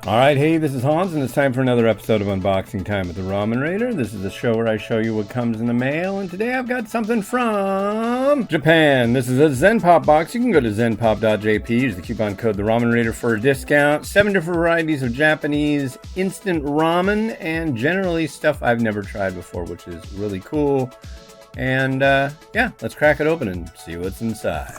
Alright, hey, this is Hans, and it's time for another episode of Unboxing Time with the Ramen Raider. This is the show where I show you what comes in the mail, and today I've got something from Japan. This is a Zenpop box. You can go to zenpop.jp, use the coupon code The Ramen Raider for a discount. 7 different varieties of Japanese instant ramen, and generally stuff I've never tried before, which is really cool. And yeah, let's crack it open and see what's inside.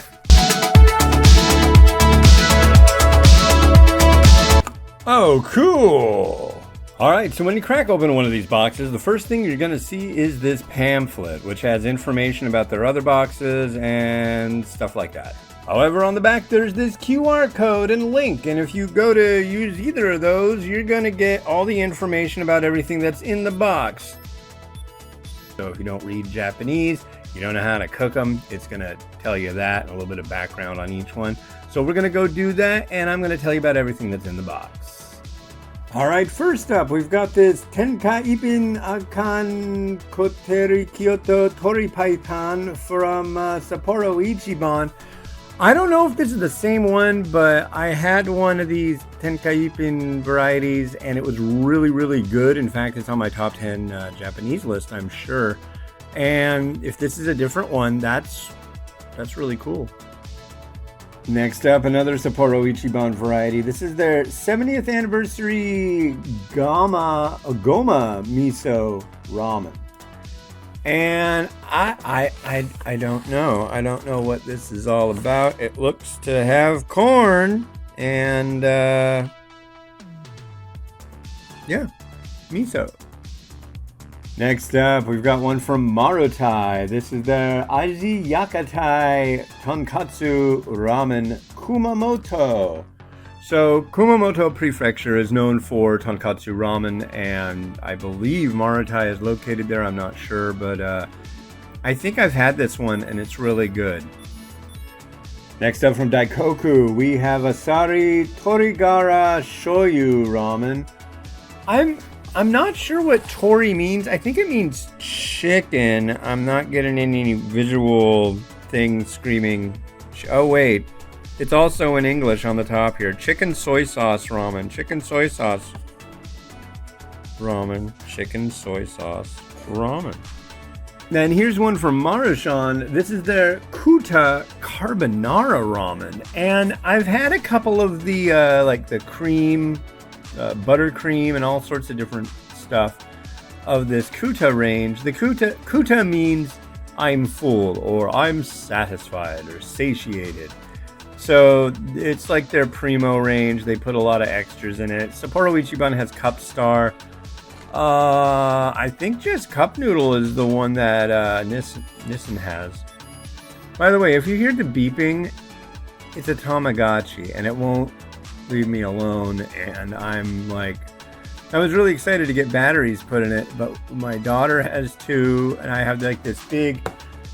Oh, cool! Alright, so when you crack open one of these boxes, the first thing you're going to see is this pamphlet, which has information about their other boxes and stuff like that. However, on the back there's this QR code and link, and if you go to use either of those, you're going to get all the information about everything that's in the box. So if you don't read Japanese, you don't know how to cook them, it's going to tell you that, and a little bit of background on each one. So we're going to go do that, and I'm going to tell you about everything that's in the box. Alright, first up, we've got this Tenkaipin Akan Koteri Kyoto Toripaitan from Sapporo Ichiban. I don't know if this is the same one, but I had one of these Tenkaipin varieties, and it was really, really good. In fact, it's on my top 10 Japanese list, I'm sure. And if this is a different one, that's really cool. Next up, another Sapporo Ichiban variety. This is their 70th anniversary Goma miso ramen. And I don't know. I don't know what this is all about. It looks to have corn and yeah, miso. Next up, we've got one from Marutai. This is their Aji Yakatai Tonkatsu Ramen Kumamoto. So, Kumamoto Prefecture is known for tonkatsu ramen, and I believe Marutai is located there. I'm not sure, but I think I've had this one, and it's really good. Next up from Daikoku, we have Asari Torigara Shoyu Ramen. I'm not sure what tori means. I think it means chicken. I'm not getting any visual thing screaming. Oh, wait. It's also in English on the top here. Chicken soy sauce ramen. Chicken soy sauce ramen. Chicken soy sauce ramen. Then here's one from Marushan. This is their Kuta Carbonara ramen. And I've had a couple of the, like the cream... buttercream and all sorts of different stuff of this Kuta range. The Kuta means I'm full or I'm satisfied or satiated. So it's like their primo range. They put a lot of extras in it. Sapporo Ichiban has Cup Star. I think just Cup Noodle is the one that Nissan has. By the way, if you hear the beeping, it's a Tamagotchi and it won't leave me alone, and I'm like, I was really excited to get batteries put in it, but my daughter has two, and I have like this big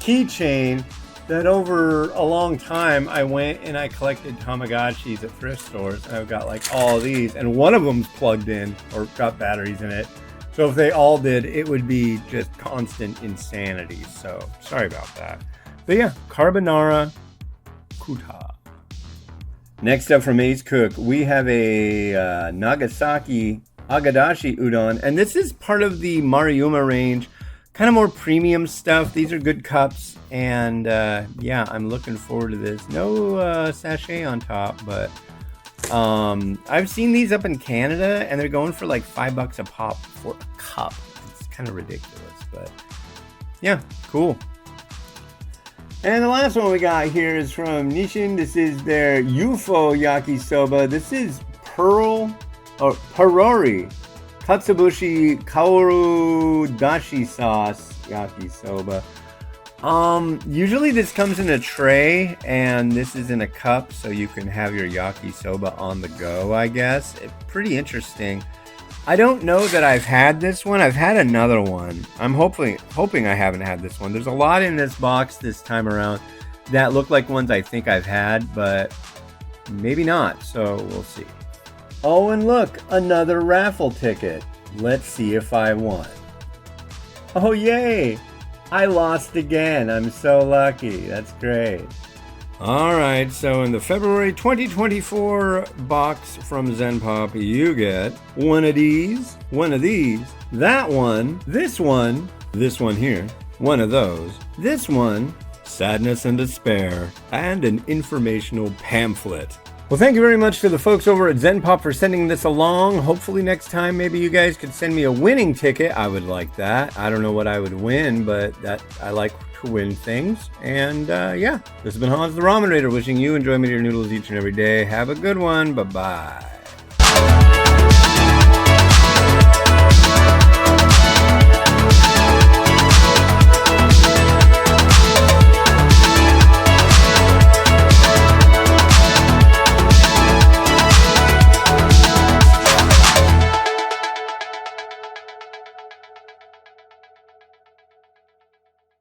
keychain that over a long time I went and I collected Tamagotchis at thrift stores, and I've got like all of these, and one of them's plugged in or got batteries in it. So if they all did, it would be just constant insanity. So sorry about that. But yeah, Carbonara Kuta. Next up from Ace Cook, we have a Nagasaki Agadashi udon, and this is part of the Mariuma range, kind of more premium stuff. These are good cups, and yeah, I'm looking forward to this. No sachet on top, but I've seen these up in Canada, and they're going for like $5 a pop for a cup. It's kind of ridiculous, but yeah, cool. And the last one we got here is from Nissin. This is their UFO yakisoba. This is Perori Katsubushi Kaoru Dashi sauce yakisoba. Usually this comes in a tray, and this is in a cup, so you can have your yakisoba on the go, I guess. It's pretty interesting. I don't know that I've had this one. I've had another one. I'm hoping I haven't had this one. There's a lot in this box this time around that look like ones I think I've had, but maybe not. So we'll see. Oh, and look, another raffle ticket. Let's see if I won. Oh, yay! I lost again. I'm so lucky. That's great. All right, so in the February 2024 box from Zenpop, you get one of these, that one, this one here, one of those, this one, Sadness and Despair, and an informational pamphlet. Well, thank you very much to the folks over at Zenpop for sending this along. Hopefully next time maybe you guys could send me a winning ticket. I would like that. I don't know what I would win, but that I like to win things. And yeah, this has been Hans the Ramen Raider wishing you enjoyment of your noodles each and every day. Have a good one. Bye-bye.